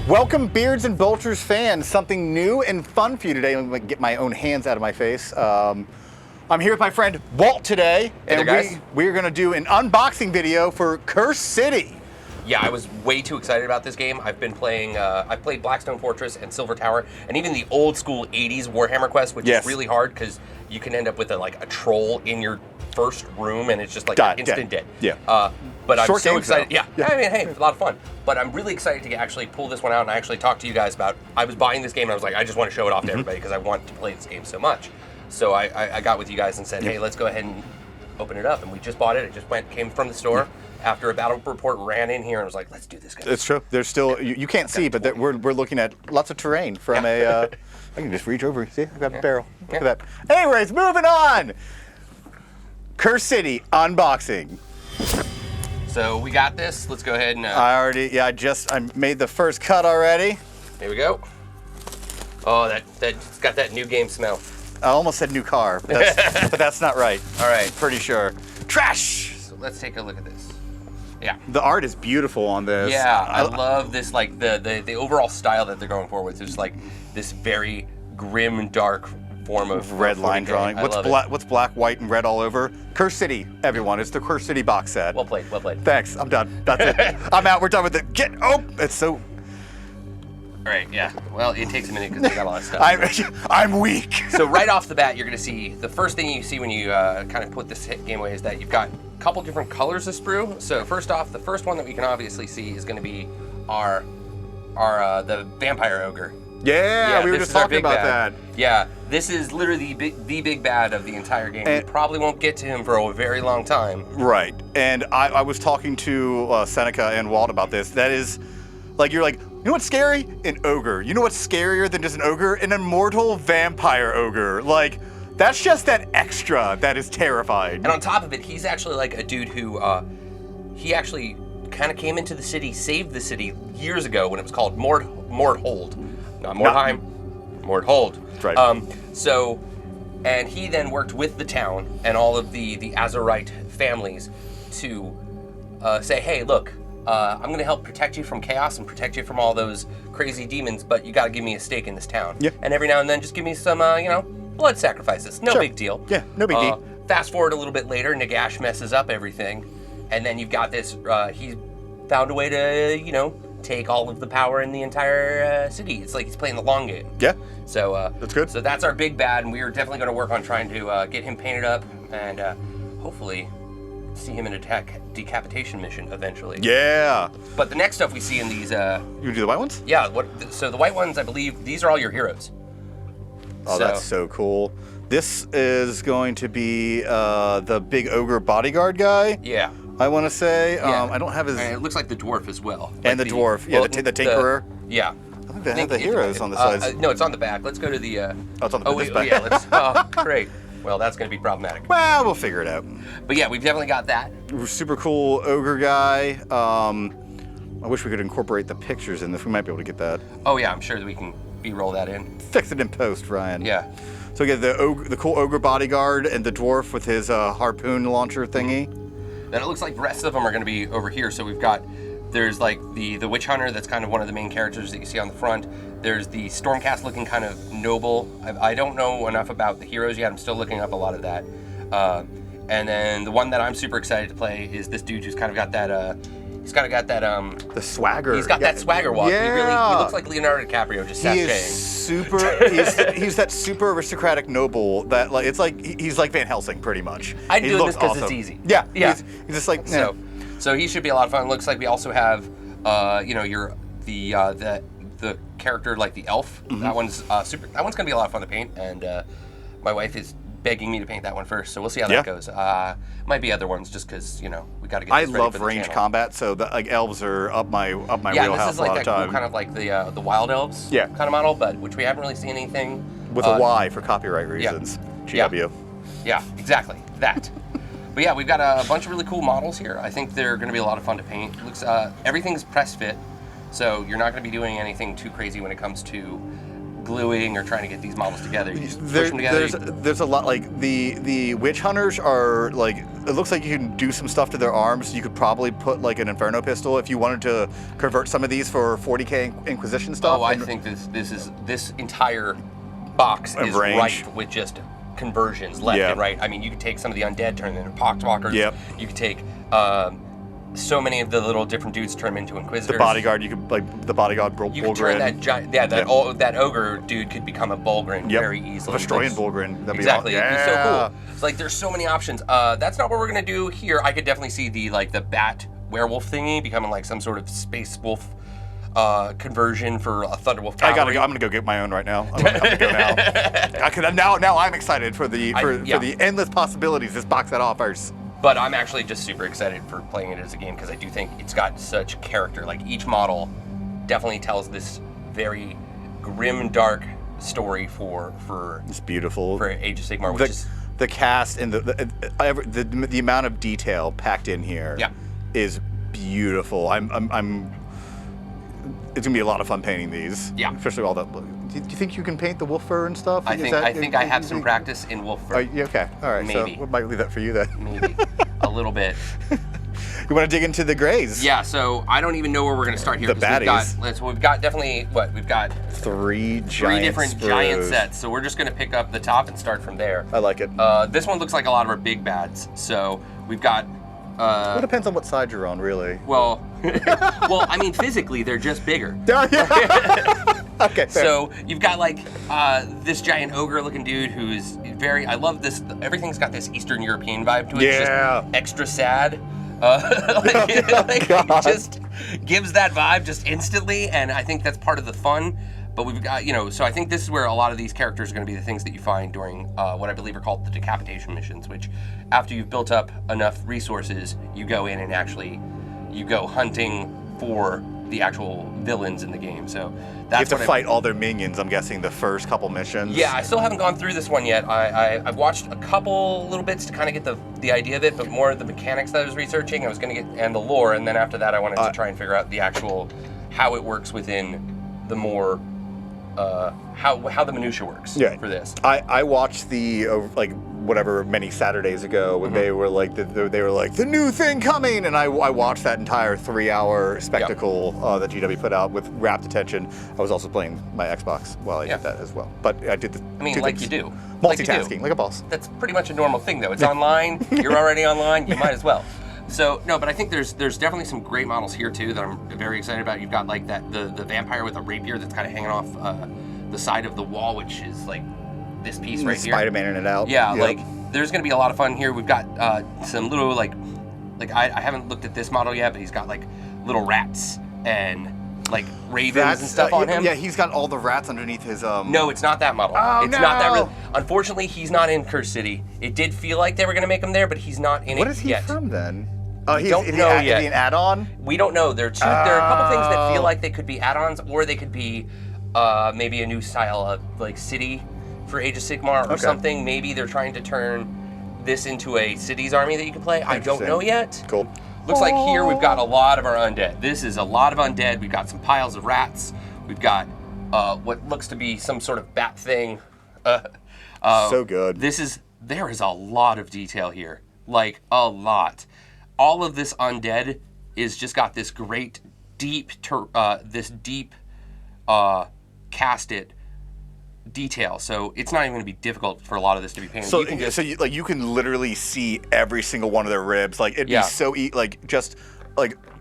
Welcome, Beards and Vultures fans. Something new and fun for you today. I'm going to get my own hands out of my face. I'm here with my friend Walt today, and we're going to do an unboxing video for Cursed City. Yeah, I was way too excited about this game. I've been playing, I've played Blackstone Fortress and Silver Tower, and even the old school 80s Warhammer quest, which is really hard because you can end up with a troll in your first room, and it's just like instant dead. Yeah. But I'm so excited. Yeah. I mean, hey, it's a lot of fun. But I'm really excited to actually pull this one out and actually talk to you guys about. I was buying this game and I was like, I just want to show it off to everybody because I want to play this game so much. So I got with you guys and said, hey, let's go ahead and open it up. And we just bought it. It just came from the store after a battle report ran in here and was like, let's do this, guys. It's true. There's still you can't see, but we're looking at lots of terrain from a. I can just reach over. See, I got a barrel. Look at that. Anyways, moving on. Cursed City unboxing. So we got this. Let's go ahead and. I made the first cut already. Here we go. Oh, that's got that new game smell. I almost said new car, but that's not right. All right. Pretty sure. Trash. So let's take a look at this. Yeah. The art is beautiful on this. Yeah, I love this, like the overall style that they're going for with. It's like this very grim, dark form of red line drawing. What's black, white, and red all over? Cursed City, everyone. It's the Cursed City box set. Well played, well played. Thanks, I'm done. That's it. I'm out, we're done with it. It's so... All right, yeah. Well, it takes a minute because we got a lot of stuff. I'm weak. So right off the bat, you're going to see, the first thing you see when you kind of put this game away is that you've got a couple different colors of sprue. So first off, the first one that we can obviously see is going to be the vampire ogre. Yeah, we were just talking about that. Yeah, this is literally the big bad of the entire game. We probably won't get to him for a very long time. Right, and I was talking to Seneca and Walt about this. That is, you're like, you know what's scary? An ogre. You know what's scarier than just an ogre? An immortal vampire ogre. Like, that's just that extra that is terrifying. And on top of it, he's actually like a dude who, he actually kind of came into the city, saved the city years ago when it was called Mordhold. Not Mordheim, Mordhold. That's right. And he then worked with the town and all of the Azurite families to say, hey, look, I'm going to help protect you from chaos and protect you from all those crazy demons, but you got to give me a stake in this town. Yeah. And every now and then just give me some, blood sacrifices. No big deal. Yeah, no big deal. Fast forward a little bit later, Nagash messes up everything, and then you've got this, he found a way to, take all of the power in the entire city. It's like he's playing the long game. Yeah. So that's good. So that's our big bad, and we are definitely going to work on trying to get him painted up and hopefully see him in a decapitation mission eventually. Yeah. But the next stuff we see in these... you want to do the white ones? Yeah. So the white ones, I believe, these are all your heroes. Oh, that's so cool. This is going to be the big ogre bodyguard guy. Yeah. I want to say. I don't have his... And it looks like the dwarf as well. And the dwarf. Yeah, the tinkerer. Yeah. I think they have the heroes on the sides. No, it's on the back. Let's go to the... it's on the back. Yeah, let's... Oh, great. Well, that's going to be problematic. Well, we'll figure it out. But yeah, we've definitely got that. Super cool ogre guy. I wish we could incorporate the pictures in this. We might be able to get that. Oh yeah, I'm sure that we can B-roll that in. Fix it in post, Ryan. Yeah. So we get the cool ogre bodyguard and the dwarf with his harpoon launcher thingy. Then it looks like the rest of them are going to be over here. So we've got, there's like the witch hunter that's kind of one of the main characters that you see on the front. There's the Stormcast looking kind of noble. I don't know enough about the heroes yet. I'm still looking up a lot of that. And then the one that I'm super excited to play is this dude who's kind of got that, he's kind of got that, the swagger. He's got that swagger walk. Yeah. He looks like Leonardo DiCaprio just sashaying. He is he's that super aristocratic noble that he's like Van Helsing pretty much. I do this because it's easy. Yeah. He's just like, So he should be a lot of fun. Looks like we also have, the character like the elf. Mm-hmm. That one's That one's gonna be a lot of fun to paint, and my wife is begging me to paint that one first, so we'll see how that goes. Might be other ones just because we got to get. I love range combat, so the elves are up my wheelhouse this is like a lot that of time. Cool, kind of like the wild elves kind of model, but which we haven't really seen anything with a Y for copyright reasons. GW. Yeah, exactly that. But yeah, we've got a bunch of really cool models here. I think they're going to be a lot of fun to paint. Looks everything's press fit. So you're not going to be doing anything too crazy when it comes to gluing or trying to get these models together. You just push them together. There's a lot, like the witch hunters are like, it looks like you can do some stuff to their arms. You could probably put like an Inferno pistol if you wanted to convert some of these for 40k Inquisition stuff. Oh, I think this entire box is rife with just conversions left and right. I mean, you could take some of the undead, turn them into poxwalkers. Yep. You could take so many of the little different dudes, turn them into inquisitors. The bodyguard, you could like the bodyguard Bulgrin. You could turn that giant, that ogre dude could become a Bulgrin very easily. Destroying Bulgrin. Exactly. It'd be so cool. It's like there's so many options. That's not what we're gonna do here. I could definitely see the bat werewolf thingy becoming like some sort of space wolf conversion for a Thunderwolf cavalry. I'm gonna go get my own right now. I'm gonna go now. Now I'm excited for the endless possibilities this box set offers. But I'm actually just super excited for playing it as a game because I do think it's got such character. Like each model definitely tells this very grim, dark story for it's beautiful for Age of Sigmar, which is the cast and the amount of detail packed in here is beautiful. It's gonna be a lot of fun painting these. Yeah. Especially all that. Do you think you can paint the wolf fur and stuff? I think I have some practice in wolf fur. Okay. All right. Maybe. So we might leave that for you then. Maybe. A little bit. You want to dig into the grays? Yeah. So I don't even know where we're gonna start here. The baddies. We've got definitely We've got three different giant sets. So we're just gonna pick up the top and start from there. I like it. This one looks like a lot of our big bads. So we've got. Well, it depends on what side you're on, really. Well, I mean, physically, they're just bigger. Okay. Fair. So you've got like this giant ogre-looking dude who's I love this. Everything's got this Eastern European vibe to it. It's just extra sad. It just gives that vibe just instantly, and I think that's part of the fun. But we've got, so I think this is where a lot of these characters are going to be the things that you find during what I believe are called the decapitation missions, which after you've built up enough resources, you go in and actually, you go hunting for the actual villains in the game. So that's you have to fight all their minions, I'm guessing, the first couple missions. Yeah, I still haven't gone through this one yet. I've watched a couple little bits to kind of get the idea of it, but more of the mechanics that I was researching, and the lore, and then after that I wanted to try and figure out the actual, how it works within the more how the minutia works for this. I watched the whatever many Saturdays ago when they were like the new thing coming, and I watched that entire 3-hour spectacle that GW put out with rapt attention. I was also playing my Xbox while I did that as well, but I did the you do multitasking like a boss. That's pretty much a normal thing though. It's online. You're already online. You might as well. So no, but I think there's definitely some great models here too that I'm very excited about. You've got like the vampire with a rapier that's kind of hanging off the side of the wall, which is like this piece right here. Spider-Man it out. Yeah, like there's gonna be a lot of fun here. We've got some little like I haven't looked at this model yet, but he's got like little rats and like ravens and stuff on him. Yeah, he's got all the rats underneath his No, it's not that model. Oh, it's not that real. Unfortunately, he's not in Curse City. It did feel like they were gonna make him there, but he's not in it yet. What is he from then? Oh, we don't know yet. Is he an add-on? We don't know. There are a couple things that feel like they could be add-ons, or they could be maybe a new style of like city for Age of Sigmar or something. Maybe they're trying to turn this into a cities army that you can play. I don't know yet. Cool. Looks like here we've got a lot of our undead. This is a lot of undead. We've got some piles of rats. We've got what looks to be some sort of bat thing. So good. There is a lot of detail here. Like a lot. All of this undead is just got this great deep casted detail. So it's not even going to be difficult for a lot of this to be painted. So you can literally see every single one of their ribs. Like it'd be so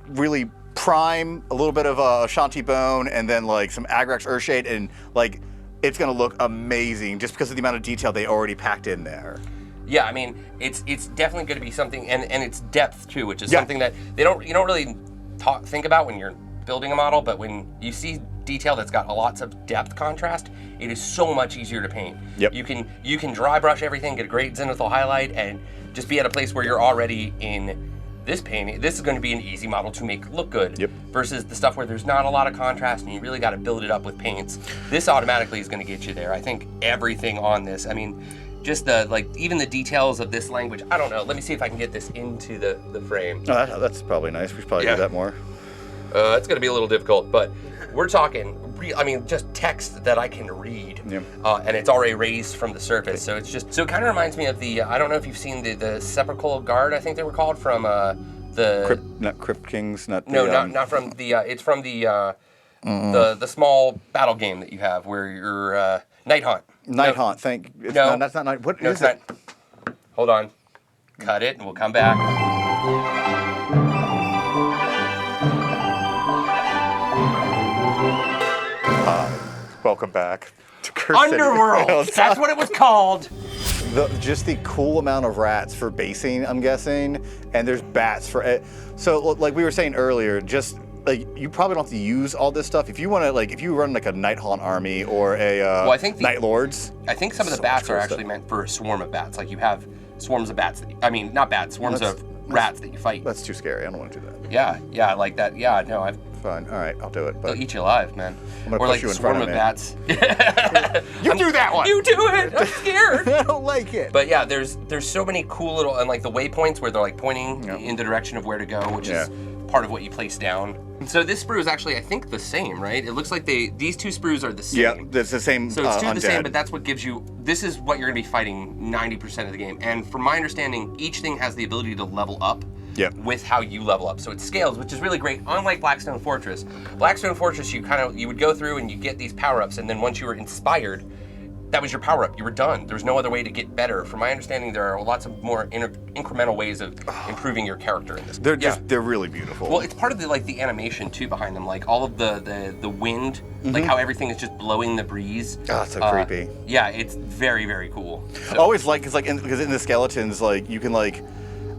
really prime, a little bit of Ashanti bone, and then like some Agrax Earthshade, and like it's going to look amazing just because of the amount of detail they already packed in there. Yeah, I mean, it's definitely going to be something, and it's depth too, which is something that you don't really think about when you're building a model, but when you see detail that's got lots of depth contrast, it is so much easier to paint. Yep. You can dry brush everything, get a great zenithal highlight, and just be at a place where you're already in this painting. This is going to be an easy model to make look good. Yep. Versus the stuff where there's not a lot of contrast and you really got to build it up with paints. This automatically is going to get you there. I think everything on this, I mean, just even the details of this language. I don't know. Let me see if I can get this into the frame. Oh, that's probably nice. We should probably do that more. It's going to be a little difficult, but we're talking I mean, just text that I can read, Yeah. and it's already raised from the surface. So it's just, so it kind of reminds me of the, I don't know if you've seen the Sepulchral Guard, I think they were called, from Not Crypt Kings, not the, no, not from the, it's from the small battle game that you have where you're, Night Haunt. Night No. Haunt. It's No. not, that's not Night. What No, is it's it? not. Hold on. Cut it, and we'll come back. Welcome back to Curse City. Underworld! That's what it was called! Just the cool amount of rats for basing, I'm guessing, and there's bats for it. So, like we were saying earlier, just like you probably don't have to use all this stuff. If you want to, like, if you run like a Night Haunt army or a I think Night Lords. I think some of the So bats much cool are actually stuff. meant for a swarm of bats. Like you have swarms of bats. Not bats, swarms of rats that you fight. That's too scary. I don't want to do that. Yeah, I like that. Yeah, no, Fine. All right, I'll do it. they'll But eat you alive, man. I'm gonna Or push like you a in swarm front of of bats. you do that one. You do it! I'm scared! I don't like it. But yeah, there's so many cool little, and like the waypoints where they're like pointing Yeah. in the direction of where to go, which Yeah. is part of what you place down. So this sprue is actually, I think, the same, right? It looks like these two sprues are the same. Yeah, it's the same. So it's two undead. the same, but that's what gives you, this is what you're gonna be fighting 90% of the game. And from my understanding, each thing has the ability to level up Yep. with how you level up. So it scales, which is really great, unlike Blackstone Fortress. Blackstone Fortress, you would go through and you get these power-ups, and then once you were inspired, that was your power-up. You were done. There was no other way to get better. From my understanding, there are lots of more incremental ways of improving your character in this. They're really beautiful. Well, it's part of the animation too behind them, like all of the wind, like how everything is just blowing the breeze. Oh, it's so creepy. Yeah, it's very, very cool. I always like, because in the skeletons, like you can like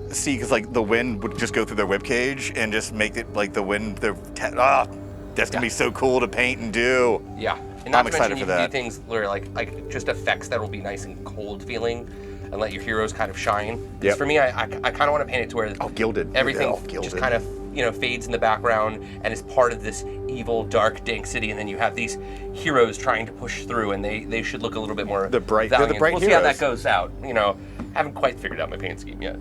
see, because like the wind would just go through their web cage and just make it like the wind. That's gonna be so cool to paint and do. Yeah, and not I'm to excited mention you for can that. do things where like just effects that will be nice and cold feeling, and let your heroes kind of shine. 'Cause Yep. for me, I kind of want to paint it to where Gilded. everything Yeah, just gilded. kind of fades in the background and is part of this evil, dark, dank city, and then you have these heroes trying to push through, and they should look a little bit more They're bright valiant. We'll see how heroes. that goes out. Haven't quite figured out my paint scheme yet.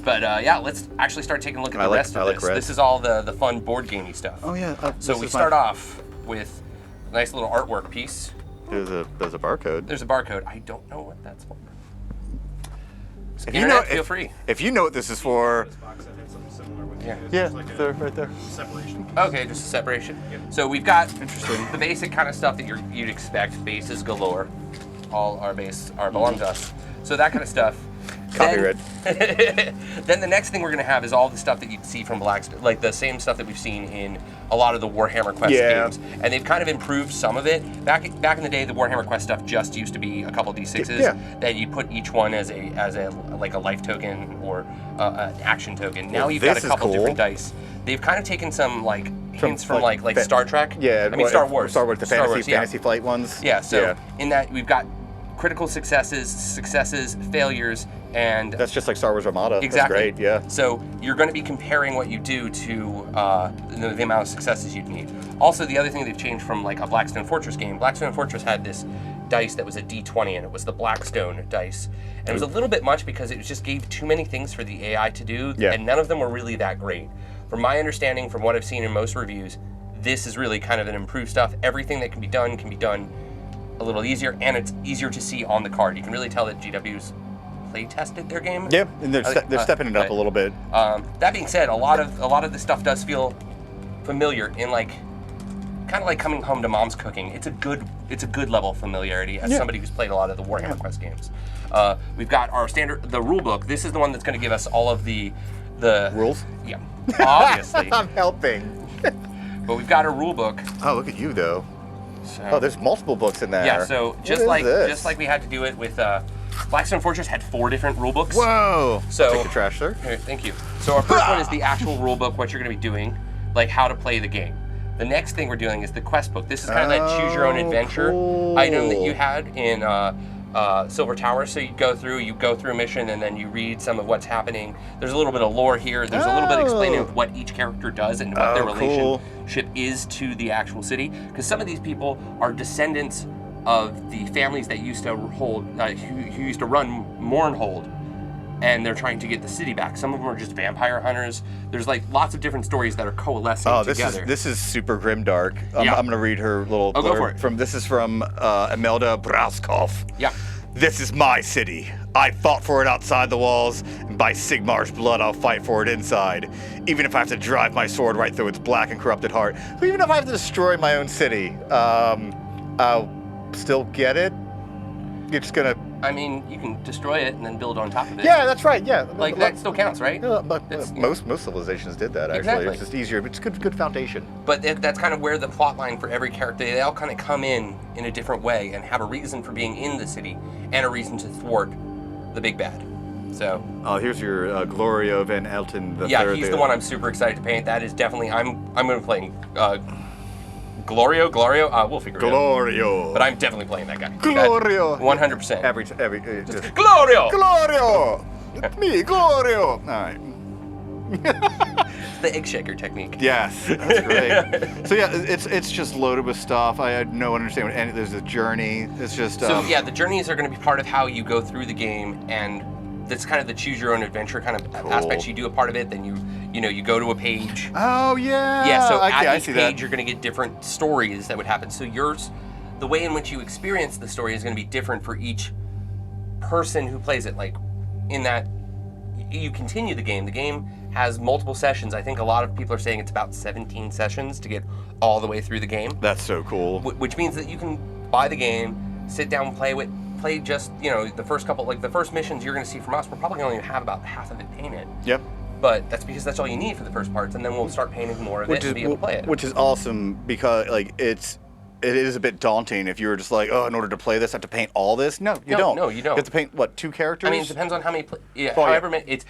But yeah, let's actually start taking a look at the rest of this. red. This is all the fun board gamey stuff. Oh yeah. So we start off with a nice little artwork piece. There's a barcode. There's a barcode. I don't know what that's for. If Internet, feel free. If you know what this is for, This box that had something similar with Yeah. it. yeah, It's like a they're right there. separation. Okay, just a separation. So we've got Interesting. the basic kind of stuff that you'd expect. Bases galore. All our base belong to us. So that kind of stuff. Copyright. Then the next thing we're gonna have is all the stuff that you'd see from Blackstone, like the same stuff that we've seen in a lot of the Warhammer Quest Yeah. games, and they've kind of improved some of it. Back in the day, the Warhammer Quest stuff just used to be a couple D6s Yeah. that you put each one as a like a life token or an action token. Now Well, you've got a this is couple cool. different dice. They've kind of taken some like hints from like fa- Star Trek. Yeah, I mean Star Wars. Star Wars, the Star Wars, yeah. fantasy flight ones. Yeah, so in that we've got critical successes, failures, and That's just like Star Wars Armada. exactly. That's great. Yeah. So you're going to be comparing what you do to the amount of successes you'd need. Also, the other thing they've changed from like a Blackstone Fortress game, Blackstone Fortress had this dice that was a D20, and it was the Blackstone dice. And it was a little bit much because it just gave too many things for the AI to do, Yeah. and none of them were really that great. From my understanding, from what I've seen in most reviews, this is really kind of an improved stuff. Everything that can be done a little easier, and it's easier to see on the card. You can really tell that GW's play tested their game. Yeah, and they're stepping it up a little bit. That being said, a lot of the stuff does feel familiar in like kind of like coming home to mom's cooking. It's a good level of familiarity as somebody who's played a lot of the Warhammer Quest games. We've got our the rule book. This is the one that's going to give us all of the Rules? Yeah, obviously. I'm helping. But we've got a rule book. Oh, look at you though. So, Oh, there's multiple books in there. yeah. So What just is like this? we had to do it with Blackstone Fortress had 4 different rule books. Whoa. So- Take the trash, sir. Here, thank you. So our first one is the actual rule book, what you're going to be doing, like how to play the game. The next thing we're doing is the quest book. This is kind of that choose your own adventure cool. item that you had in Silver Tower. So you go through a mission, and then you read some of what's happening. There's a little bit of lore here. There's a little bit explaining of what each character does and what their cool. relationship is to the actual city. Because some of these people are descendants of the families that used to hold, who used to run Mournhold and they're trying to get the city back. Some of them are just vampire hunters. There's like lots of different stories that are coalescing together. This is super grimdark. I'm gonna read her little go for it. This is from Imelda Braskov. Yeah. This is my city. I fought for it outside the walls, and by Sigmar's blood, I'll fight for it inside. Even if I have to drive my sword right through its black and corrupted heart, even if I have to destroy my own city, I'll still get it. You're just gonna... I mean, you can destroy it and then build on top of it. Yeah, that's right, yeah. Like, that still counts, right? Most civilizations did that, actually. Exactly. It's just easier, but it's good foundation. But that's kind of where the plot line for every character, they all kind of come in a different way and have a reason for being in the city and a reason to thwart the big bad. So. Oh, here's your Glorio Van Elton the Yeah, third. he's the one I'm super excited to paint. That is definitely, I'm going to be playing Glorio, we'll figure it out. Glorio. But I'm definitely playing that guy. Glorio. 100%. Every Just Glorio! Glorio. It's me, Glorio. All right. It's the egg shaker technique. Yes, that's great. So yeah, it's just loaded with stuff. I had no understanding. And there's a journey. It's just. So yeah, the journeys are going to be part of how you go through the game, and that's kind of the choose your own adventure kind of aspects. You do a part of it, then you go to a page. Oh yeah. Yeah. So I at each see page, that. you're going to get different stories that would happen. So the way in which you experience the story is going to be different for each person who plays it. Like in that, you continue the game. The game has multiple sessions. I think a lot of people are saying it's about 17 sessions to get all the way through the game. That's so cool. Which means that you can buy the game, sit down, play just, the first couple, like the first missions you're going to see from us, we're probably only going to have about half of it painted. Yep. But that's because that's all you need for the first parts, and then we'll start painting more of it and be able to play it. Which is awesome because it is a bit daunting if you were just like, oh, in order to play this, I have to paint all this. No, you don't. No, you don't. You have to paint, what, 2 characters? I mean, it depends on how many, however many, it's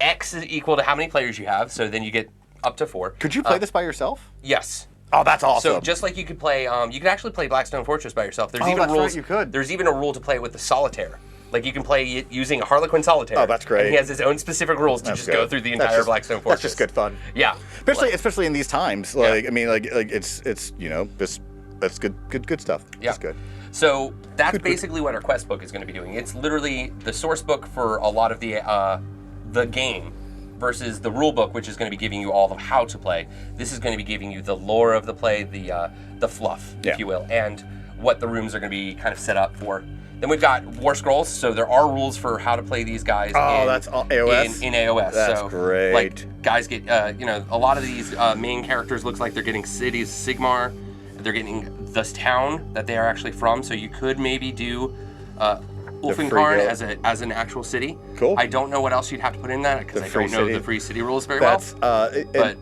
X is equal to how many players you have, so then you get up to 4. Could you play this by yourself? Yes. Oh, that's awesome. So just like you could play, you could actually play Blackstone Fortress by yourself. There's even that's rules. right, you could. There's even a rule to play it with the solitaire. Like you can play it using a Harlequin solitaire. Oh, that's great. And he has his own specific rules to go through the entire Blackstone Fortress. That's just good fun. Yeah. Especially in these times. Like I mean, like it's that's good stuff. Yeah. It's good. So that's basically what our quest book is going to be doing. It's literally the source book for a lot of the game versus the rule book, which is going to be giving you all of how to play. This is going to be giving you the lore of the play, the fluff, if you will, and what the rooms are going to be kind of set up for. Then we've got War Scrolls, so there are rules for how to play these guys that's AOS? in AOS. That's so, great. Like, guys get, a lot of these main characters looks like they're getting cities, Sigmar, they're getting this town that they are actually from, so you could maybe do Ulfenkarn as an actual city. Cool. I don't know what else you'd have to put in that, because I don't know the free city rules very well. But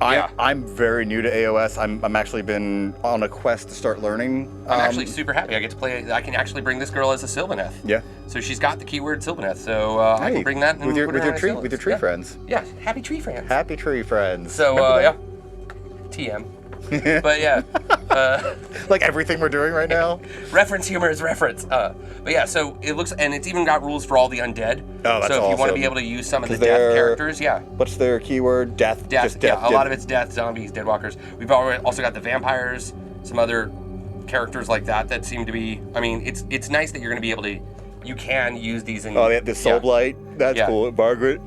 I'm very new to AOS. I'm actually been on a quest to start learning. I'm actually super happy. I get to play. I can actually bring this girl as a Sylvaneth. Yeah. So she's got the keyword Sylvaneth. So I can bring that and with your put tree friends. Yeah, happy tree friends. Happy tree friends. So TM. But yeah. Like everything we're doing right now. Reference humor is reference. But yeah, so it looks, and it's even got rules for all the undead. Oh, that's So if you want to be able to use some of the death characters, What's their keyword? Death. Death. Just death. A lot of it's death, zombies, deadwalkers. We've also got the vampires, some other characters like that seem to be. I mean, it's nice that you're going to be able to. You can use these in. Oh, yeah, the Soul Blight. That's cool. Margaret.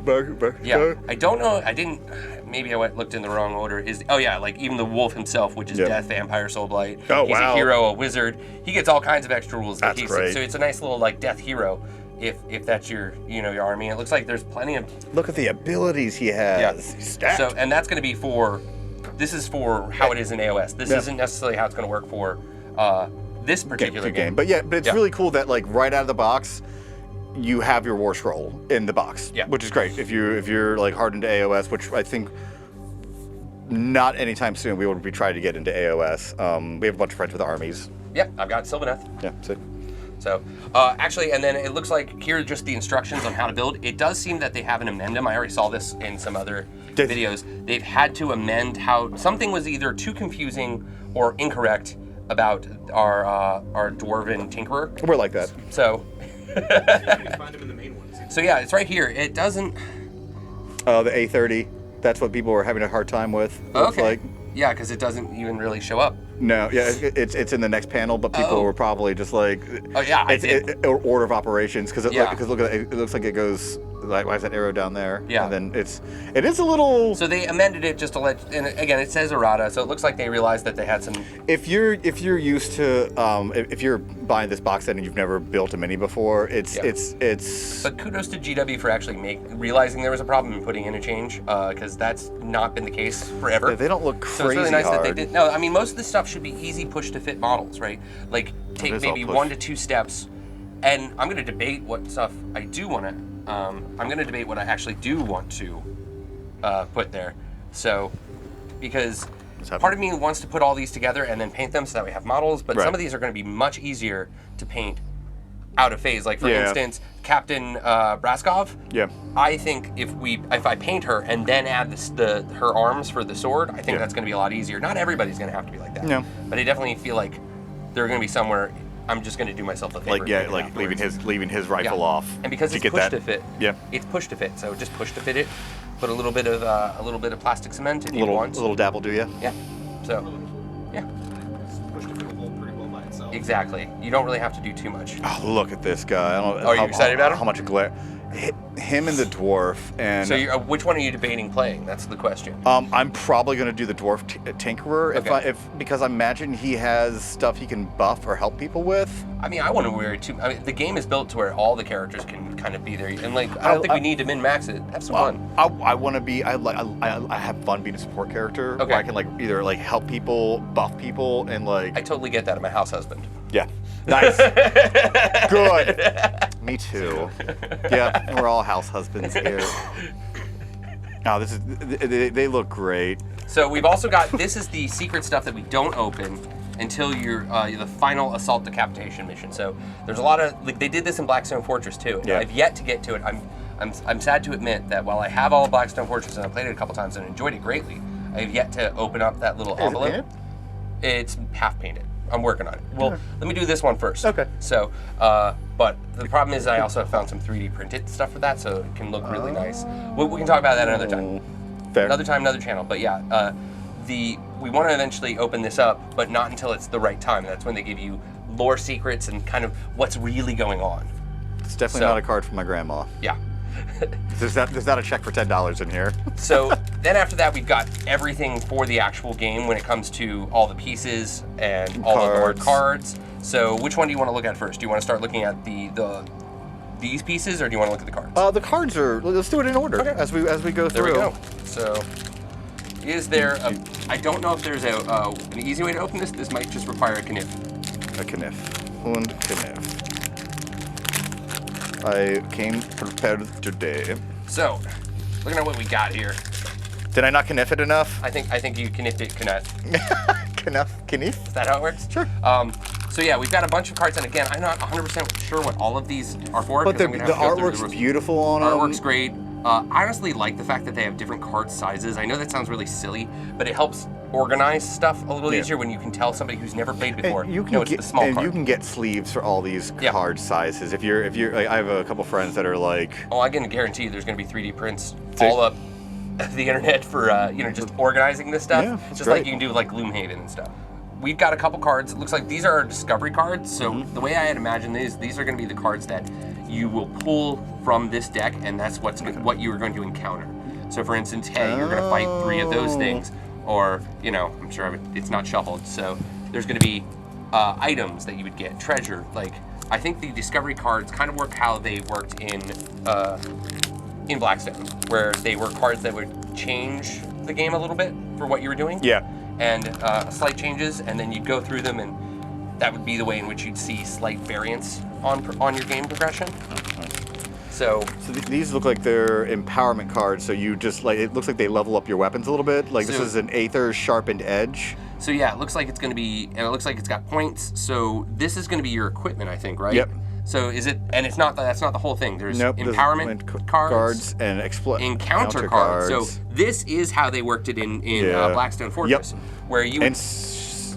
Yeah. I don't know. I didn't. Maybe I looked in the wrong order. Like even the wolf himself, which is death, vampire, soul blight. Oh, He's a hero, a wizard. He gets all kinds of extra rules. That's great. So it's a nice little like death hero. If that's your your army. It looks like there's plenty of. Look at the abilities he has. He's stacked. So and that's going to be for. This is for how it is in AOS. This isn't necessarily how it's going to work for this particular game. But it's really cool that like right out of the box, you have your War Scroll in the box, which is great. If you're like hardened to AOS, which I think not anytime soon we will be trying to get into AOS. We have a bunch of friends with armies. Yeah, I've got Sylvaneth. Yeah, that's it. So actually, and then it looks like here are just the instructions on how to build. It does seem that they have an amendum. I already saw this in some other videos. They've had to amend how something was either too confusing or incorrect about our dwarven tinkerer. We're like that. So. You can find them in the main ones. So yeah, it's right here. It doesn't. Oh, the A30. That's what people were having a hard time with. Okay. Like. Yeah, because it doesn't even really show up. No, yeah, it's in the next panel, but people were probably just like. Oh yeah, it's order of operations because look at it. It looks like it goes Like, why is that arrow down there? Yeah. And then it is a little. So they amended it just to let, and again, it says errata, so it looks like they realized that they had some. If you're used to if you're buying this box set and you've never built a mini before, it's. But kudos to GW for actually realizing there was a problem and putting in a change, because that's not been the case forever. They don't look crazy So it's really nice hard. that they did. No, I mean most of this stuff should be easy push to fit models, right? Like take is maybe all push. 1 to 2 steps, and I'm going to debate what stuff I do want to. I'm going to debate what I actually do want to put there. So, because part of me wants to put all these together and then paint them so that we have models, but some of these are going to be much easier to paint out of phase. Like for instance, Captain Braskov. Yeah. I think if I paint her and then add her arms for the sword, I think that's going to be a lot easier. Not everybody's going to have to be like that. No. But I definitely feel like they're going to be somewhere. I'm just going to do myself a favor. Like leaving his rifle off. And because to it's get push that. to fit. Yeah. It's push to fit. So just push to fit it. Put a little bit of plastic cement if you want. A little dabble, do you? Yeah. So, yeah. Push to fit a hole pretty well by itself. Exactly. You don't really have to do too much. Oh, look at this guy. I don't, Are you excited about him? How much glare. Him and the dwarf and. So which one are you debating playing? That's the question. I'm probably going to do the dwarf tinkerer because I imagine he has stuff he can buff or help people with. I mean, I want to wear it too. I mean, the game is built to where all the characters can kind of be there, and like I don't think we need to min max it. Have some fun. I want to be. I have fun being a support character. Okay. Where I can like either like help people, buff people, and like. I totally get that. I'm a house husband. Yeah. Nice. Good. Me too. Yeah, we're all house husbands here. Oh, they look great. So we've also got, this is the secret stuff that we don't open until you're the final assault decapitation mission. So there's a lot of, like they did this in Blackstone Fortress too. And I've yet to get to it. I'm sad to admit that while I have all of Blackstone Fortress and I played it a couple times and enjoyed it greatly, I have yet to open up that little envelope. Is it painted? It's half painted. I'm working on it. Well, let me do this one first. Okay. So, but the problem is I also have found some 3D printed stuff for that, so it can look really nice. We can talk about that another time. Fair. Another time, another channel. But yeah, we want to eventually open this up, but not until it's the right time. And that's when they give you lore secrets and kind of what's really going on. It's definitely not a card from my grandma. Yeah. There's not a check for $10 in here. So then after that, we've got everything for the actual game when it comes to all the pieces and all the lore cards. So which one do you want to look at first? Do you want to start looking at these pieces, or do you want to look at the cards? The cards are. Let's do it in order as we go through. There we go. So is there a? I don't know if there's an easy way to open this. This might just require a kniff. A kniff. Und kniff. I came prepared today. So, looking at what we got here. Did I not kniff it enough? I think you kniffed it, Kniff. Kniff? Is that how it works? Sure. So yeah, we've got a bunch of cards, and again, I'm not 100% sure what all of these are for. But the I'm gonna have to go through artwork's beautiful on them. Artwork's great. I honestly like the fact that they have different card sizes. I know that sounds really silly, but it helps organize stuff a little easier when you can tell somebody who's never played before. You can it's the small card. you can get sleeves for all these card sizes. If you're like, I have a couple friends that are like. Oh, I can guarantee you there's going to be 3D prints all up the internet for just organizing this stuff. Yeah, just like you can do with like Gloomhaven and stuff. We've got a couple cards. It looks like these are our discovery cards. So the way I had imagined these are going to be the cards that you will pull from this deck, and that's what you are going to encounter. So for instance, hey, you're going to fight 3 of those things, or I'm sure it's not shuffled. So there's going to be items that you would get, treasure. Like I think the discovery cards kind of work how they worked in Blackstone, where they were cards that would change the game a little bit for what you were doing. Yeah. And slight changes, and then you'd go through them, and that would be the way in which you'd see slight variance on your game progression. So these look like they're empowerment cards. So you just like, it looks like they level up your weapons a little bit. Like this is an Aether sharpened edge. So yeah, it looks like it's going to be, and it looks like it's got points. So this is going to be your equipment, I think, right? Yep. So is it? And it's not. That's not the whole thing. There's empowerment there's cards and encounter cards. So this is how they worked it in Blackstone Fortress, where you would.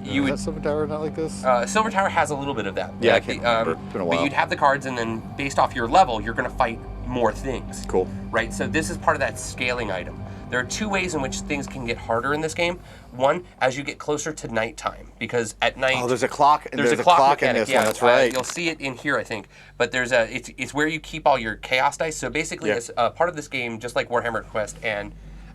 You would. Is that Silver Tower not like this? Silver Tower has a little bit of that. Yeah, I can't remember. It's been a while. But you'd have the cards, and then based off your level, you're going to fight more things. Cool. Right? So this is part of that scaling item. There are two ways in which things can get harder in this game. One, as you get closer to nighttime, because at night... Oh, there's a clock. There's a clock in mechanic, this one. That's right. You'll see it in here, I think. But there's it's where you keep all your chaos dice. So basically, as part of this game, just like Warhammer Quest and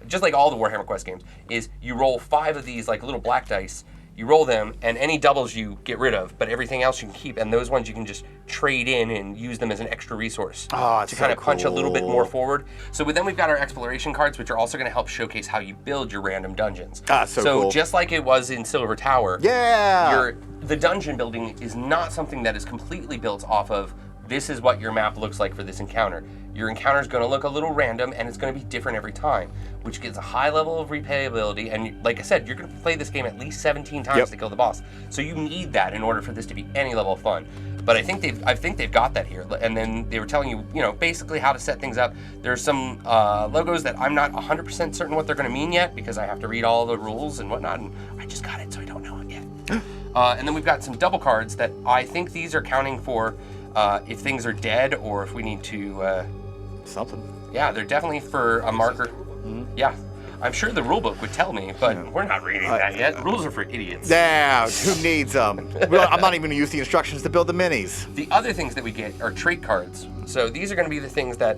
just like all the Warhammer Quest games, is you roll 5 of these like little black dice. You roll them, and any doubles you get rid of, but everything else you can keep, and those ones you can just trade in and use them as an extra resource to kind of punch a little bit more forward. So then we've got our exploration cards, which are also going to help showcase how you build your random dungeons. So cool. Just like it was in Silver Tower, the dungeon building is not something that is completely built off of this is what your map looks like for this encounter. Your encounter is going to look a little random, and it's going to be different every time, which gives a high level of replayability. And like I said, you're going to play this game at least 17 times to kill the boss. So you need that in order for this to be any level of fun. But I think they've got that here. And then they were telling you, basically how to set things up. There's some logos that I'm not 100% certain what they're going to mean yet, because I have to read all the rules and whatnot. And I just got it, so I don't know it yet. And then we've got some double cards that I think these are counting for if things are dead or if we need to... something. Yeah, they're definitely for a marker. Yeah. I'm sure the rulebook would tell me, but we're not reading that yet. Rules are for idiots. Yeah, who needs them? Well, I'm not even going to use the instructions to build the minis. The other things that we get are trait cards. So these are going to be the things that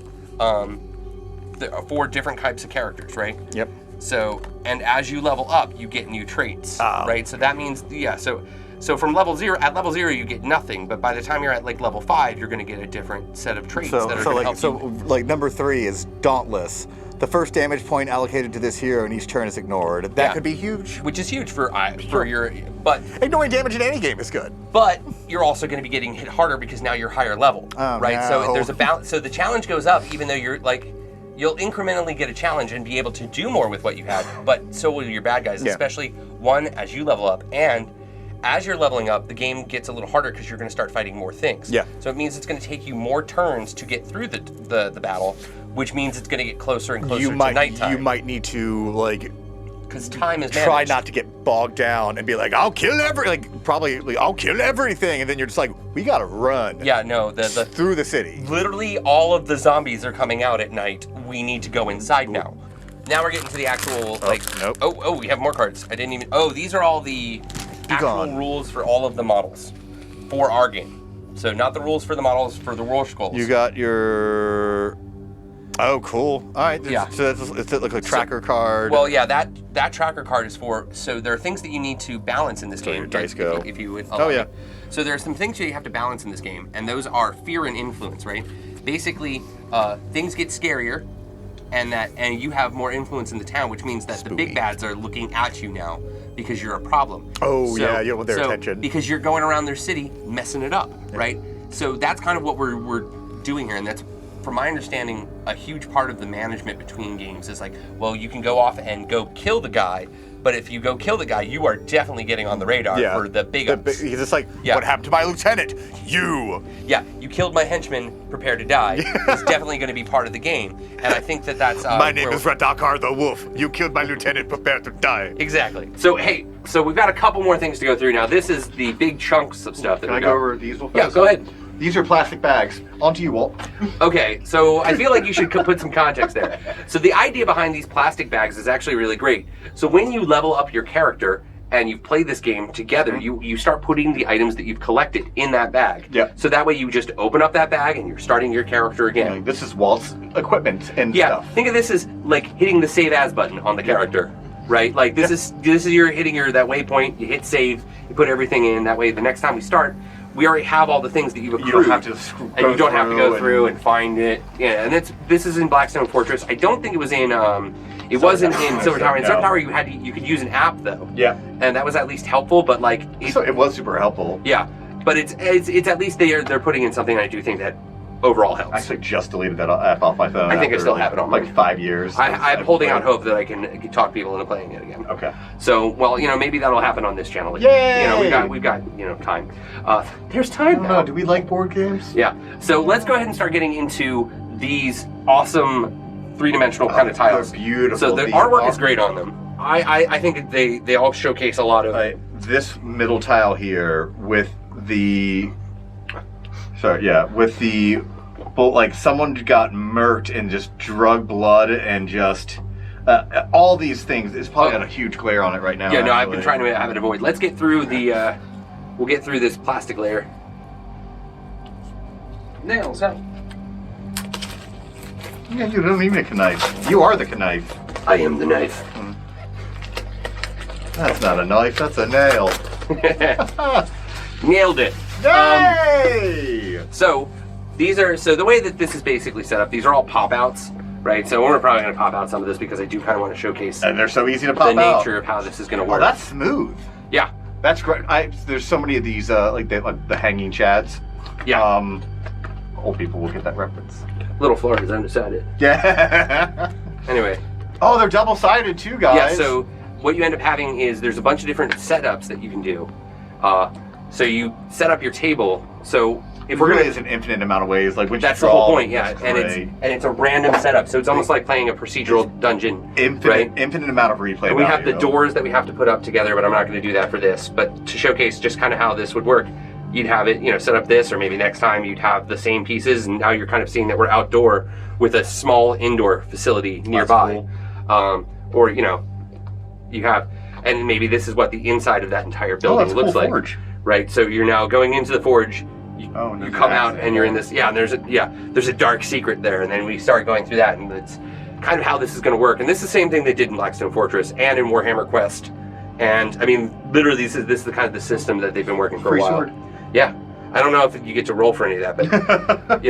for different types of characters, right? Yep. So, and as you level up, you get new traits, right? So that means, so from level 0, at level 0 you get nothing, but by the time you're at like level 5, you're going to get a different set of traits that are going to help you. So like number 3 is Dauntless. The first damage point allocated to this hero in each turn is ignored. That could be huge. Which is huge for your, but... Ignoring damage in any game is good. But you're also going to be getting hit harder because now you're higher level, right? No. So there's a balance. So the challenge goes up even though you're like... You'll incrementally get a challenge and be able to do more with what you had, but so will your bad guys, especially one, as you level up, and as you're leveling up, the game gets a little harder because you're going to start fighting more things. Yeah. So it means it's going to take you more turns to get through the battle, which means it's going to get closer and closer to nighttime. You might need to, like... Because time is managed. Try not to get bogged down and be like, I'll kill I'll kill everything, and then you're just like, we gotta run. Yeah, no, through the city. Literally all of the zombies are coming out at night. We need to go inside now. Now we're getting to the actual, nope. Oh, we have more cards. I didn't even, these are all the actual rules for all of the models for our game. So not the rules for the models for the War Skulls. You got your... Oh, cool. All right. Yeah. So it's like a tracker card. Well, yeah, that tracker card is for, so there are things that you need to balance in this game. Your dice go. If you would allow me. So there are some things that you have to balance in this game, and those are fear and influence, right? Basically, things get scarier, and you have more influence in the town, which means that the big bads are looking at you now because you're a problem. Oh, yeah, you want their attention. Because you're going around their city messing it up, right? So that's kind of what we're doing here, and that's, from my understanding, a huge part of the management between games is like, well, you can go off and go kill the guy, but if you go kill the guy, you are definitely getting on the radar for the big ups. It's like, what happened to my lieutenant? You! Yeah, you killed my henchman, prepare to die. It's definitely going to be part of the game, and I think that's... my name is Radakar the Wolf. You killed my lieutenant, prepare to die. Exactly. So, hey, we've got a couple more things to go through now. This is the big chunks of stuff that Can I go over these real fast? Yeah, go ahead. These are plastic bags. On to you, Walt. Okay, so I feel like you should put some context there. So the idea behind these plastic bags is actually really great. So when you level up your character and you've played this game together, you start putting the items that you've collected in that bag. Yeah. So that way you just open up that bag and you're starting your character again. Like, this is Walt's equipment and stuff. Think of this as like hitting the save as button on the character. Right? Like this is you're hitting that waypoint, you hit save, you put everything in, that way the next time we start, we already have all the things that you've accrued. You don't have to and you don't have to go through and find it. Yeah, and this is in Blackstone Fortress. I don't think it was in wasn't in Silver Tower. In Silver Tower you could use an app though. Yeah. And that was at least helpful, but like it was super helpful. Yeah. But it's at least they're putting in something I do think that overall helps. I actually just deleted that app off my phone. I think I still have it on like 5 years. I'm holding out hope that I can talk people into playing it again. Okay. So, well, maybe that'll happen on this channel. Yay! We've got time. There's time now. Do we like board games? Yeah. So let's go ahead and start getting into these awesome three-dimensional kind of tiles. They're beautiful. So the artwork is great on them. I think they all showcase a lot of... this middle tile here with the... but like someone got murked and just drug blood and just all these things. It's probably got a huge glare on it right now. Yeah, no, actually. I've been trying to have it avoid. Let's get through the. We'll get through this plastic layer. Nails out. Yeah, you don't need a knife. You are the knife. I am the knife. That's not a knife. That's a nail. Nailed it. Yay! So the way that this is basically set up, these are all pop outs, right? So we're probably going to pop out some of this because I do kind of want to showcase And they're so easy to pop the out. nature of how this is going to Oh, work. that's smooth. Yeah. That's great. There's so many of these, like the hanging chads. Yeah. Old people will get that reference. Little Florida's undecided. Yeah. Anyway. Oh, they're double-sided too, guys. Yeah, so what you end up having is there's a bunch of different setups that you can do. So you set up your table. So if we're really gonna, is an infinite amount of ways. Like when that's you the draw, whole point, yeah. that's And great. it's a random setup. So it's almost like playing a procedural dungeon. Infinite amount of replay. And we have the value. doors that we have to put up together, but I'm not going to do that for this. But to showcase just kind of how this would work, you'd have it, set up this, or maybe next time you'd have the same pieces, and now you're kind of seeing that we're outdoor with a small indoor facility nearby. Cool. Or, you have, and maybe this is what the inside of that entire building that's looks cool like. forge. Right? So you're now going into the forge. You come out and you're in this, and there's a dark secret there, and then we start going through that, and it's kind of how this is going to work. And this is the same thing they did in Blackstone Fortress and in Warhammer Quest. And I mean, literally, this is the kind of the system that they've been working for Free a while. sword. Yeah, I don't know if you get to roll for any of that, but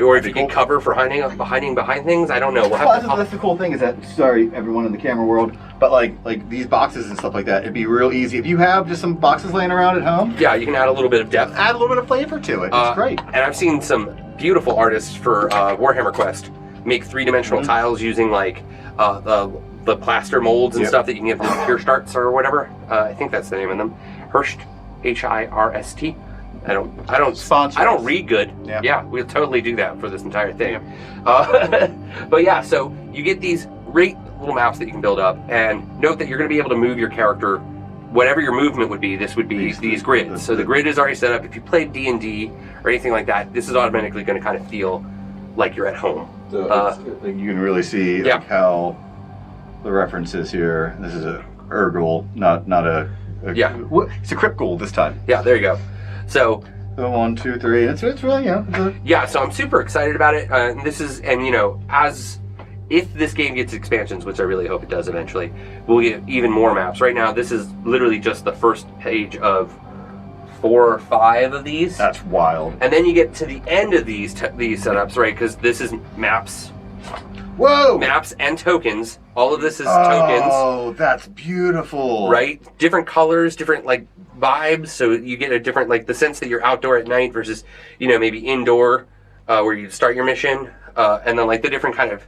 or if you can cover for hiding behind things. I don't know. We'll have to That's the cool thing is that, sorry, everyone in the camera world, but like these boxes and stuff like that, it'd be real easy if you have just some boxes laying around at home. Yeah, you can add a little bit of depth. Add a little bit of flavor to it. It's great. And I've seen some beautiful artists for Warhammer Quest make three-dimensional tiles using like the plaster molds and stuff that you can get from Hirst or whatever. I think that's the name of them. Hirst, Hirst. I don't Sponsor I don't us. read good. Yeah. We'll totally do that for this entire thing. But yeah, so you get these great little maps that you can build up, and note that you're going to be able to move your character, whatever your movement would be. This would be these grids. So the grid is already set up. If you played D&D or anything like that, this is automatically going to kind of feel like you're at home. So you can really see like, how the references here. This is a Urgle, not a it's a Crypt Ghoul this time. Yeah, there you go. So 1, 2, 3. It's really so I'm super excited about it. As if this game gets expansions, which I really hope it does eventually, we'll get even more maps. Right now, this is literally just the first page of 4 or 5 of these. That's wild. And then you get to the end of these setups, right? Because this is maps. Whoa! Maps and tokens. All of this is tokens. Oh, that's beautiful. Right? Different colors, different vibes, so you get a different the sense that you're outdoor at night versus maybe indoor where you start your mission, and then the different kind of.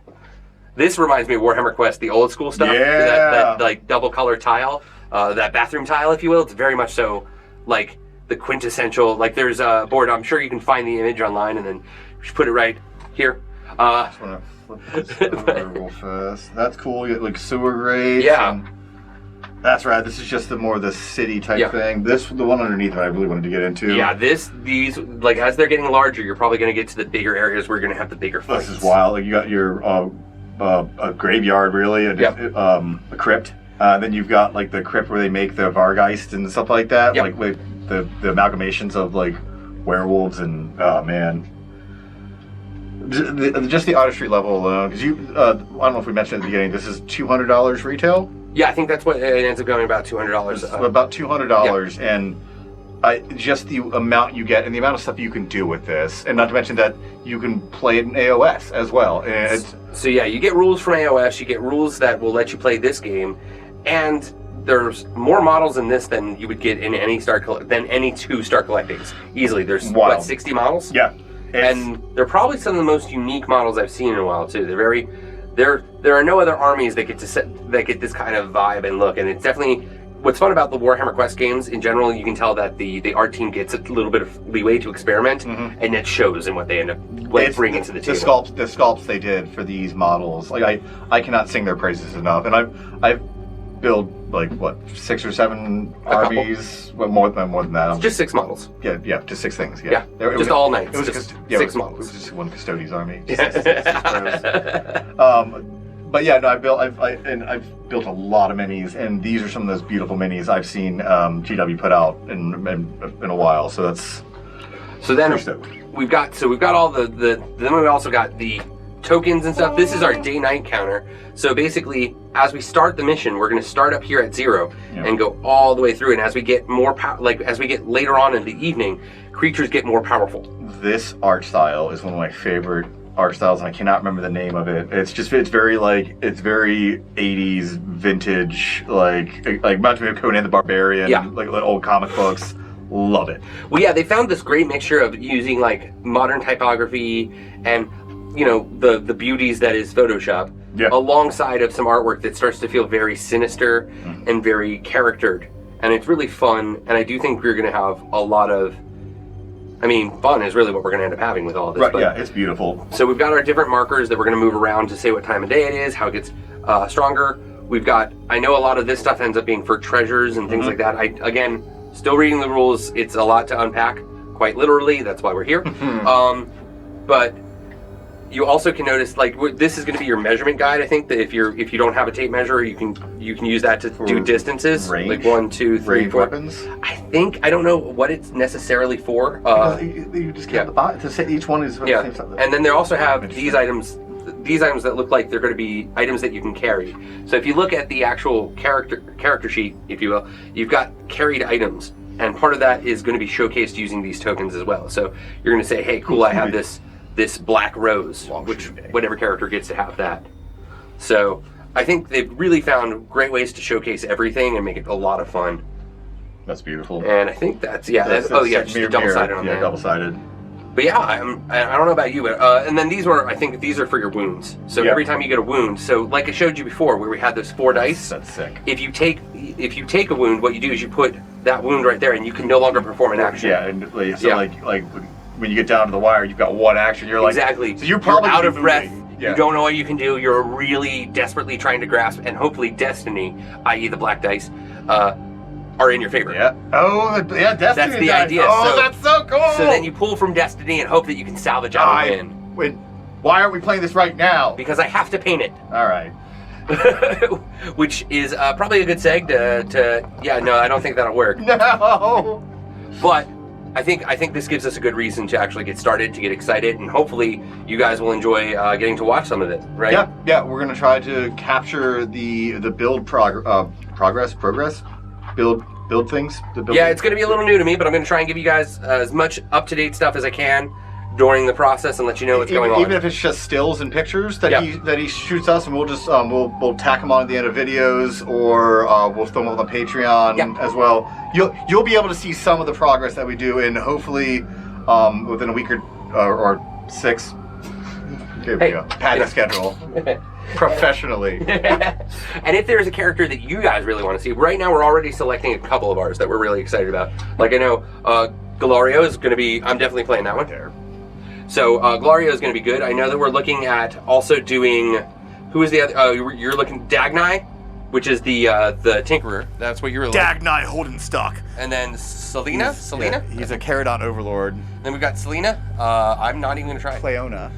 This reminds me of Warhammer Quest, the old school stuff. Yeah. That double color tile, that bathroom tile, if you will. It's very much so the quintessential. There's a board. I'm sure you can find the image online, and then you should put it right here. I just want to flip this over real fast. That's cool. You get sewer grates. Yeah. And that's right. This is just the city type thing. The one underneath that I really wanted to get into. Yeah, these as they're getting larger, you're probably going to get to the bigger areas where you're going to have the bigger fights. This is wild. You got your a graveyard, really, a crypt. Then you've got the crypt where they make the Vargeist and stuff like that. Yep. The amalgamations of werewolves and man. Just the artistry level alone, because I don't know if we mentioned at the beginning, this is $200 retail. Yeah, I think that's what it ends up going about $200. About $200, and just the amount you get and the amount of stuff you can do with this, and not to mention that you can play it in AOS as well. And so yeah, you get rules from AOS, you get rules that will let you play this game, and there's more models in this than you would get in any any 2 Star Collectings easily. There's 60 models. Yeah. And they're probably some of the most unique models I've seen in a while too. There are no other armies that get this kind of vibe and look, and it's definitely what's fun about the Warhammer Quest games in general. You can tell that the art team gets a little bit of leeway to experiment, and it shows in what they end up bringing to the table. The sculpts they did for these models, I cannot sing their praises enough. And I've built like what 6 or 7 A couple. armies? Well, more than that. Just 6 models. Yeah, just 6 things. Yeah, It just all knights. It was Just yeah, 6 it models. was just one Custodes army. Just six pros. But yeah, no, I've built a lot of minis, and these are some of those beautiful minis I've seen GW put out in a while. So that's then we've got all the then we also got the tokens and stuff. This is our day-night counter. So basically, as we start the mission, we're going to start up here at 0 and go all the way through. And as we get more as we get later on in the evening, creatures get more powerful. This art style is one of my favorite art styles, and I cannot remember the name of it. It's very 80s vintage, like reminds me of Conan the Barbarian, like old comic books. Love it. Well, yeah, they found this great mixture of using like modern typography and the beauties that is Photoshop, alongside of some artwork that starts to feel very sinister and very charactered, and it's really fun. And I do think we're going to have a lot of. I mean, fun is really what we're going to end up having with all of this. Right, yeah, it's beautiful. So we've got our different markers that we're going to move around to say what time of day it is, how it gets stronger. We've got, I know a lot of this stuff ends up being for treasures and things like that. Again, still reading the rules. It's a lot to unpack, quite literally. That's why we're here. But you also can notice, like, this is going to be your measurement guide. I think that if you don't have a tape measure, you can use that to do distances, range, like 1, 2, 3, range 4. weapons. I don't know what it's necessarily for. You just get the bot to say each one is the same stuff. And then they also have these items that look like they're going to be items that you can carry. So if you look at the actual character sheet, if you will, you've got carried items, and part of that is going to be showcased using these tokens as well. So you're going to say, hey, cool, I have this black rose, which whatever character gets to have that. So I think they've really found great ways to showcase everything and make it a lot of fun. That's beautiful. And I think just double-sided on that. Yeah, double-sided. But yeah, I don't know about you, but and then I think these are for your wounds. So every time you get a wound, so like I showed you before, where we had those 4 dice. That's sick. If you take a wound, what you do is you put that wound right there, and you can no longer perform an action. Yeah, and like when you get down to the wire, you've got 1 action. You're like exactly. So you're probably out of breath. Yeah. You don't know what you can do. You're really desperately trying to grasp, and hopefully destiny, i.e. the black dice, are in your favor. Yeah. Oh, yeah, destiny. That's the dice. idea. Oh, that's so cool. So then you pull from destiny and hope that you can salvage out a win. Why aren't we playing this right now? Because I have to paint it. All right. Which is probably a good seg to no, I don't think that'll work. No. But I think this gives us a good reason to actually get started, to get excited, and hopefully you guys will enjoy getting to watch some of it, right? Yeah. We're gonna try to capture the build progress, build things. It's gonna be a little new to me, but I'm gonna try and give you guys as much up-to-date stuff as I can during the process and let you know what's going on. Even if it's just stills and pictures that he shoots us, and we'll just we'll tack them on at the end of videos, or we'll film them on the Patreon as well. You'll be able to see some of the progress that we do, and hopefully within a week or 6. Here we go. Padded schedule. Professionally. And if there's a character that you guys really want to see, right now we're already selecting a couple of ours that we're really excited about. Like I know Galario is going to be, I'm definitely playing that one. So Galario is going to be good. I know that we're looking at also doing, who is the other, you're looking Dagnai, which is the Tinkerer. That's what you're looking at. Dagnai Holdenstock. And then Selena? He's a Caradon Overlord. Then we've got Selena. I'm not even going to try. Cleona.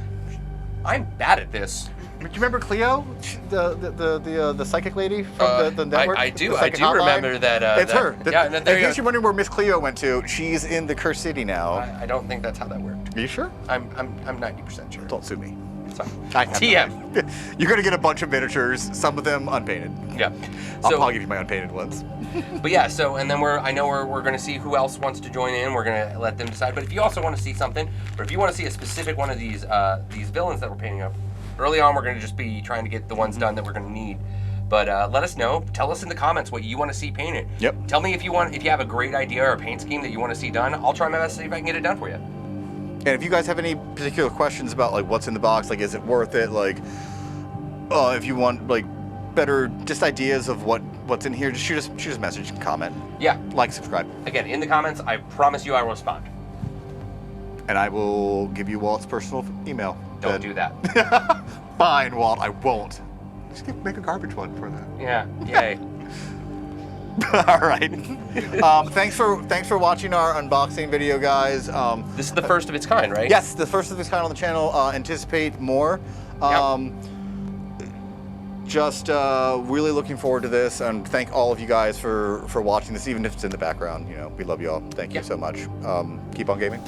I'm bad at this. Do you remember Cleo, the psychic lady from the network? I do remember that. It's her. In case you're wondering where Miss Cleo went to, she's in the Cursed City now. I don't think that's how that worked. Are you sure? I'm 90% sure. Don't sue me. It's fine. TM. You're gonna get a bunch of miniatures, some of them unpainted. Yeah. I'll give you my unpainted ones. But yeah, so and then I know we're gonna see who else wants to join in. We're gonna let them decide. But if you also want to see something, or if you want to see a specific one of these villains that we're painting up, early on we're gonna just be trying to get the ones done that we're gonna need. But let us know. Tell us in the comments what you want to see painted. Yep. Tell me if you have a great idea or a paint scheme that you want to see done. I'll try my best to see if I can get it done for you. And if you guys have any particular questions about like what's in the box, like is it worth it, like if you want like better just ideas of what's in here, just shoot us a message and comment. Yeah. Like, subscribe. Again, in the comments, I promise you I will respond. And I will give you Walt's personal email. Don't do that. Fine, Walt, I won't. Just make a garbage one for that. Yeah, yay. All right. Thanks for watching our unboxing video, guys. This is the first of its kind, right? Yes, the first of its kind on the channel. Anticipate more. Just really looking forward to this, and thank all of you guys for watching this, even if it's in the background. You know, we love you all. Thank you so much. Keep on gaming.